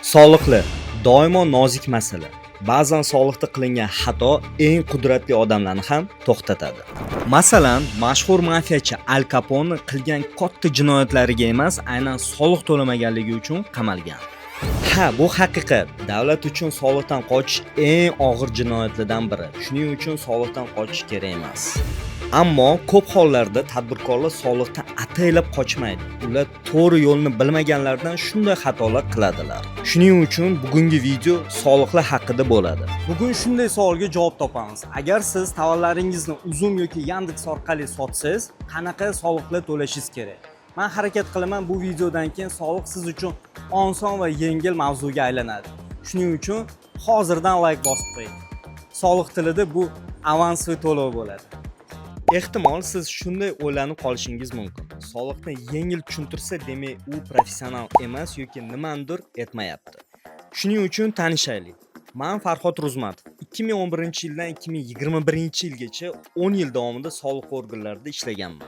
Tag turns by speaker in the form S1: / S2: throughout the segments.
S1: Sog'liqli doimo nozik masala. Ba'zan sog'liqda qilingan xato eng qudratli odamlarni ham to'xtatadi. Masalan, mashhur mafiyachi Al Capone qilgan katta jinoyatlariga emas, aynan soliq to'lamaganligi uchun qamalgan. Ha, bu haqiqat. Davlat uchun soliqdan qochish eng og'ir jinoyatlardan biri. Shuning uchun soliqdan qochish kerak emas. Ammo ko'p hollarda tadbirkorlar soliqdan ataylab qochmaydi. Ular to'g'ri yo'lni bilmaganlardan shunday xatolar qiladilar. Shuning uchun bugungi video soliqlar haqida bo'ladi. Bugun shunday savolga javob topamiz. Agar siz tovarlaringizni Uzum yoki Yandex orqali sotsangiz, qanaqa soliqlar to'lashingiz kerak? Men harakat qilaman bu videodan keyin soliq siz uchun oson va yengil mavzuga aylanadi. Shuning uchun hozirdan like bosib qo'ying. Soliq tilida bu avansli to'lov bo'ladi. Ehtimol siz shunday o'ylanib qolishingiz mumkin. Soliqni yengil tushuntirsa, demak u professional emas yoki nimanidir aytmayapti. Shuning uchun tanishaylik. Men Farhod Ro'zmatov 2011-yildan 2021-yilgacha 10 yil davomida soliq organlarida ishlaganman.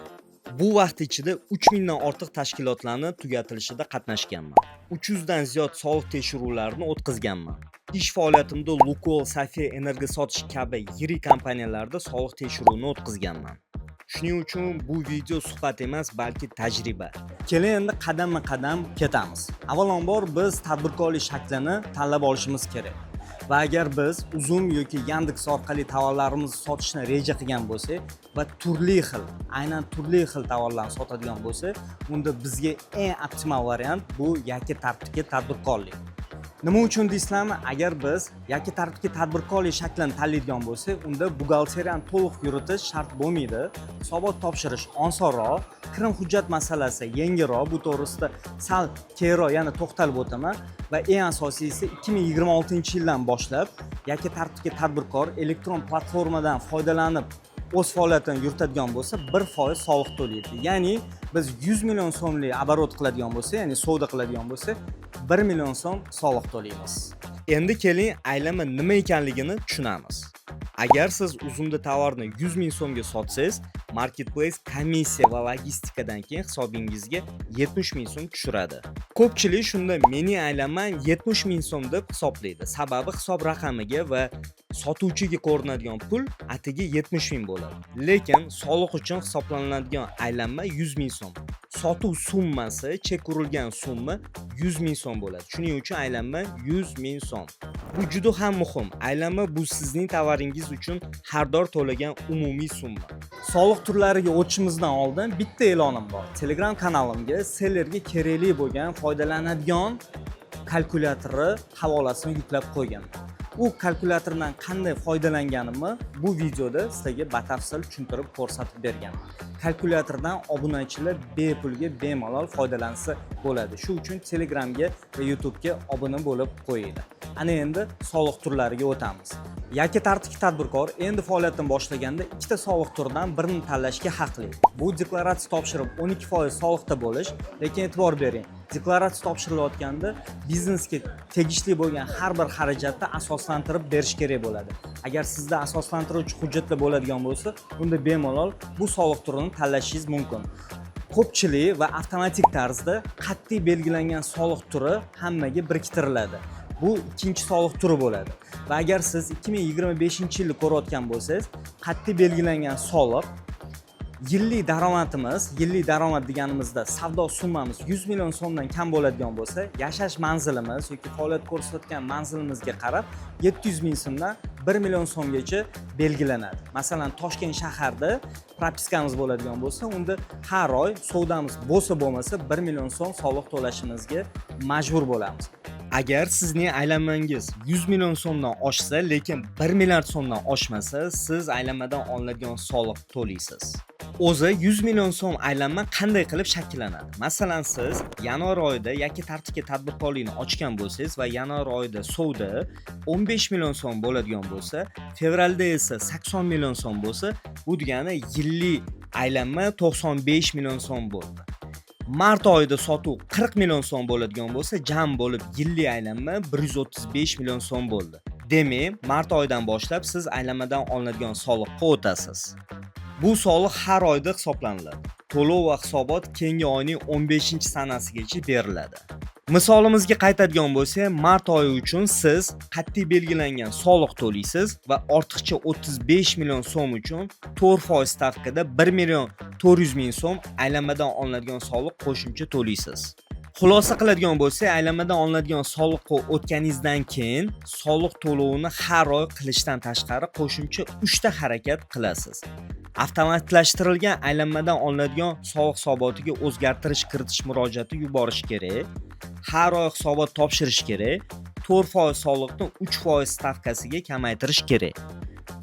S1: Bu vaqt ichida 3000 dan ortiq tashkilotlarni tugatilishida qatnashganman. 300 dan ziyod soliq tekshiruvlarini o'tkazganman. Ish faoliyatimda Lukoil, Safiya Energo sotish kabi yirik kompaniyalarda soliq tekshiruvini o'tkazganman. Shuning uchun bu video suhbat emas, balki tajriba. Keling endi qadamma-qadam ketamiz. Avvalambor biz tadbirkorlik shaklini tanlab olishimiz kerak. Va agar biz Uzum yoki Yandex orqali tovarlarimizni sotishni reja qilgan bo'lsak va turli xil tovarlarni sotadigan bo'lsak, unda bizga eng optimal variant bu yakka tartibli tadbirkorlik. Nima uchun deysizlarmi? Agar biz yakka tartibli tadbirkorlik shaklini tanlaydigan bo'lsak, unda buxgalteriyani to'liq yuritish shart bo'lmaydi. Hisobot topshirish osonroq, kirim hujjat masalasi yengilroq. Bu to'g'risida sal keyinroq yana to'xtalib o'taman va eng asosiysi 2026-yildan boshlab yakka tartibli tadbirkor elektron platformadan foydalanib o'z faoliyatini yuritadigan bo'lsa 1% soliq to'laydi. Ya'ni biz 100 million so'mlik оборот qiladigan bo'lsa, ya'ni savdo qiladigan bo'lsa 1 million so'm soliq to'laymiz. Endi keling aylanma nima ekanligini tushunamiz. Agar siz Uzumda tovarni 100 ming so'mga sotsangiz, marketplace komissiya va logistikadan keyin hisobingizga 70 ming so'm tushiradi. Ko'pchilik shunda mening aylanmam 70 ming so'm deb hisoblaydi. Sababi hisob raqamiga va sotuvchiga ko'rinadigan pul atiga 70 ming bo'ladi. Lekin soliq uchun hisoblanadigan aylanma 100 ming so'm. Sotuv summasi, chek urilgan summa 100 ming so'm bo'ladi. Shuning uchun aylanma 100 ming so'm. Bu juda ham muhim. Aylanma bu sizning tovaringiz uchun har doim to'lagan umumiy summa. Soliq turlariga o'tishimizdan oldin bitta e'lonim bor. Telegram kanalimga sellerga kerakli bo'lgan foydalanadigan kalkulyatori havolasini yuklab qo'yganman. U kalkulyatordan qanday foydalanganimni bu videoda sizlarga batafsil tushuntirib ko'rsatib berganman. Kalkulyatordan obunachilar bepulga bemalol foydalansa bo'ladi. Shu uchun Telegramga va YouTube'ga obuna bo'lib qo'yinglar. Ana endi soliq turlariga o'tamiz. Yakka tartibli tadbirkor endi faoliyatini boshlaganda ikkita soliq turidan birini tanlashga haqli. Bu deklaratsiya topshirib 12% soliqda bo'lish, lekin e'tibor bering. Deklaratsiya topshirilayotganda biznesga tegishli bo'lgan har bir xarajatni asoslantirib berish kerak bo'ladi. Agar sizda asoslantiruvchi hujjatlar bo'ladigan bo'lsa, unda bemalol bu soliq turini tanlashingiz mumkin. Ko'pchilik va avtomatik tarzda qat'iy belgilangan soliq turi hammaga biriktiriladi. Bu ikkinchi soliq turi bo'ladi. Va agar siz 2025-yilni ko'rayotgan bo'lsangiz, qat'iy belgilangan soliq yillik daromad deganimizda savdo summamiz 100 million so'mdan kam bo'ladigan bo'lsa, yashash manzilimiz yoki faoliyat ko'rsatgan manzilimizga qarab 700 ming so'mdan 1 million so'mgacha belgilanadi. Masalan, Toshkent shaharda propiskamiz bo'ladigan bo'lsa, unda har oy savdomiz bo'lmasa 1 million so'm soliq to'lashimizga majbur bo'lamiz. Agar sizning aylanmangiz 100 million so'mdan oshsa, lekin 1 milliard so'mdan oshmasa, siz aylanmadan olinadigan soliq to'laysiz. O'zi 100 million so'm aylanma qanday qilib shakllanadi? Masalan, siz yanvar oyida yakka tartibli tadbirkorlikni ochgan bo'lsangiz va yanvar oyida savdo 15 million so'm bo'ladigan bo'lsa, fevralda esa 80 million so'm bo'lsa, bu degani yillik aylanma 95 million so'm bo'ldi. Mart oyida sotuv 40 million so'm bo'ladigan bo'lsa, jam bo'lib yillik aylanma 135 million so'm bo'ldi. Demak, mart oyidan boshlab siz aylanmadan olinadigan soliqqa o'tasiz. Bu soliq har oyda hisoblanadi. To'lov va hisobot keyingi oyning 15-sanasigacha beriladi. Misolimizga qaytadigan bo'lsak, mart oyi uchun siz qat'iy belgilangan soliq to'laysiz va ortiqcha 35 million so'm uchun 4% stavkada 1 million 400 ming so'm aylanmadan olinadigan soliq qo'shimcha to'laysiz. Xulosa qiladigan bo'lsak, aylanmadan olinadigan soliqqa o'tganingizdan keyin soliq to'lovini har oy qilishdan tashqari qo'shimcha 3 ta harakat qilasiz. Avtomatlashtirilgan aylanmadan olinadigan soliq hisobotiga o'zgartirish kiritish murojaati yuborish kerak. Har oy hisobot topshirish kerak. 4% soliqni 3% stavkasiga kamaytirish kerak.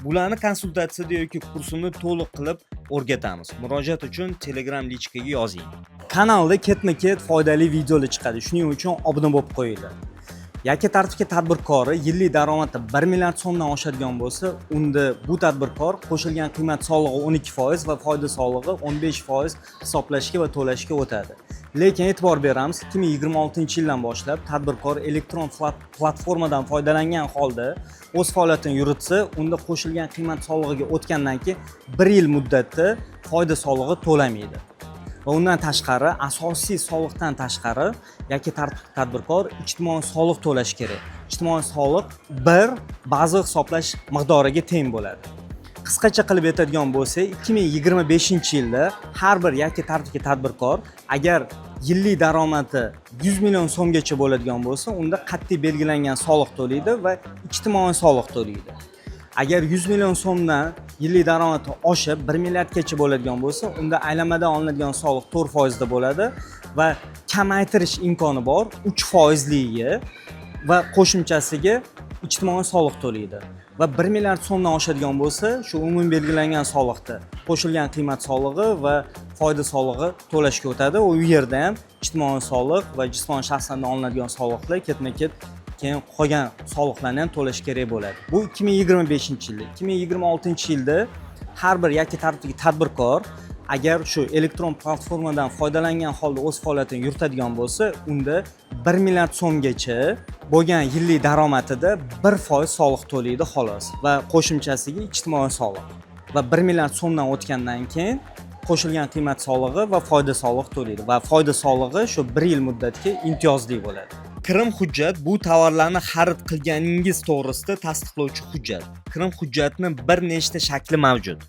S1: Bularni konsultatsiyada yoki kursini to'liq qilib o'rgatamiz. Murojaat uchun Telegram lichkaga yozing. Kanalda ketma-ket foydali videolar chiqadi. Shuning uchun obuna bo'lib qo'yinglar. Yakka tartibga tadbirkori yillik daromadi 1 milliard so'mdan oshadigan bo'lsa, unda bu tadbirkor qo'shilgan qiymat solig'i 12% va foyda solig'i 15% hisoblashga va to'lashga o'tadi. Lekin e'tibor beramiz, 2026-yildan boshlab tadbirkor elektron platformadan foydalangan holda o'z faoliyatini yuritsa, unda qo'shilgan qiymat solig'iga o'tgandan keyin 1 yil muddatda foyda solig'i to'lamaydi. Va undan tashqari, asosiy soliqdan tashqari, yakka tadbirkor ijtimoiy soliq to'lash kerak. Ijtimoiy soliq bir baza hisoblash miqdoriga teng bo'ladi. Qisqacha qilib aytadigan bo'lsak, 2025-yilda har bir yakka tadbirkor agar yillik daromadi 100 million so'mgacha bo'ladigan bo'lsa, unda qat'iy belgilangan soliq to'laydi va ijtimoiy soliq to'laydi. Agar 100 million so'mdan yillik daromadi oshib 1 milliardgacha bo'ladigan bo'lsa, unda aylanmadan olinadigan soliq 4% da bo'ladi va kamaytirish imkoni bor 3%ligiga va qo'shimchasiga ijtimoiy soliq to'laydi. Va 1 milliard so'mdan oshadigan bo'lsa, shu umumiy belgilangan soliqda qo'shilgan qiymat solig'i va foyda solig'i to'lashga o'tadi. U yerda ham ijtimoiy soliq va jismoniy shaxslardan olinadigan soliqlar ketma-ket keyin qolgan soliqlarni ham to'lash kerak bo'ladi. Bu 2025-yilda. 2026-yilda har bir yakka tartibdagi tadbirkor agar shu elektron platformadan foydalangan holda o'z faoliyatini yuritadigan bo'lsa, unda 1 milliard so'mgacha bo'lgan yillik daromadida 1% soliq to'laydi xolos va qo'shimchasiga ijtimoiy soliq. Va 1 milliard so'mdan o'tgandan keyin qo'shilgan qiymat solig'i va foyda solig'i to'laydi va foyda solig'i shu 1 yil muddatga imtiyozli bo'ladi. Kirim hujjat bu tovarlarni xarid qilganingiz to'g'risida tasdiqlovchi hujjat. Kirim hujjatning bir nechta shakli mavjud.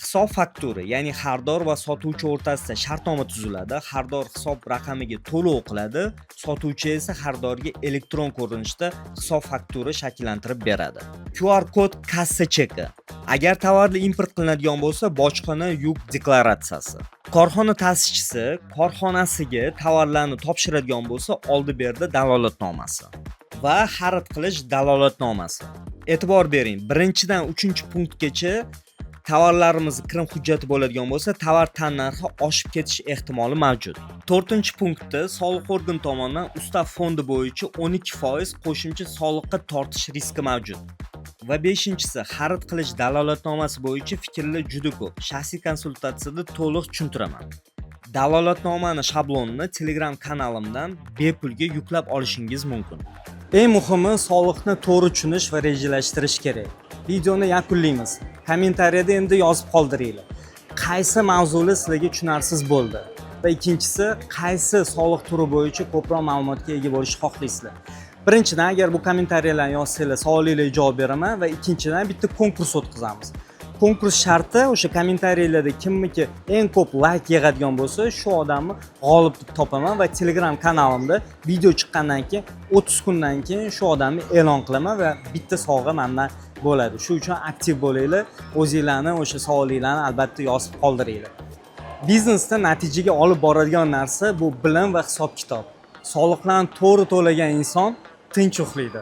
S1: Hisob faktura, ya'ni xaridor va sotuvchi o'rtasida shartnoma tuziladi. Xaridor hisob raqamiga to'lov qiladi, sotuvchi esa xaridorga elektron ko'rinishda hisob faktura shakllantirib beradi. QR kod kassa cheki. Agar tovarlar import qilinadigan bo'lsa, bojxona yuk deklaratsiyasi. Korxona ta'sischisi korxonasiga tovarlarni topshiradigan bo'lsa, oldi-berdi dalolatnomasi va xarid qilish dalolatnomasi. E'tibor bering, 1-dan 3-punktgacha tovarlarimiz kirim hujjati bo'ladigan bo'lsa, tovar tannarxi oshib ketish ehtimoli mavjud. 4-punktda soliq organi tomonidan ustav fondi bo'yicha 12% qo'shimcha soliqqa tortish riski mavjud. Va 5-si xarid qilish dalolatnomasi bo'yicha fikrlar juda ko'p. Shaxsiy konsultatsiyada to'liq tushuntiraman. Dalolatnomani shablonini Telegram kanalimdan bepulga yuklab olishingiz mumkin. Eng muhimi soliqni to'g'ri tushunish va rejalashtirish kerak. Videoni yakunlaymiz. Kommentariyada endi yozib qoldiringlar. Qaysi mavzular sizlarga tushunarsiz bo'ldi? Va ikkinchisi, qaysi soliq turi bo'yicha ko'proq ma'lumotga ega bo'lishni xohlaysizlar? Birinchidan, agar bu kommentariyalarni yozsanglar, savolinglarga javob beraman va ikkinchidan bitta konkurs o'tkazamiz. Konkurs sharti o'sha kommentariyalarda kimniki eng ko'p like yig'adigan bo'lsa, shu odamni g'olib deb topaman va Telegram kanalimda video chiqqandan keyin 30 kundan keyin shu odamni e'lon qilaman va bitta sovg'a mendan bo'ladi. Shu uchun aktiv bo'linglar, o'zingizlarni o'sha savolinglarni albatta yozib qoldiringlar. Biznesda natijaga olib boradigan narsa bu bilim va hisob-kitob. Soliqlarni to'g'ri to'lagan inson tinch uxlaydi.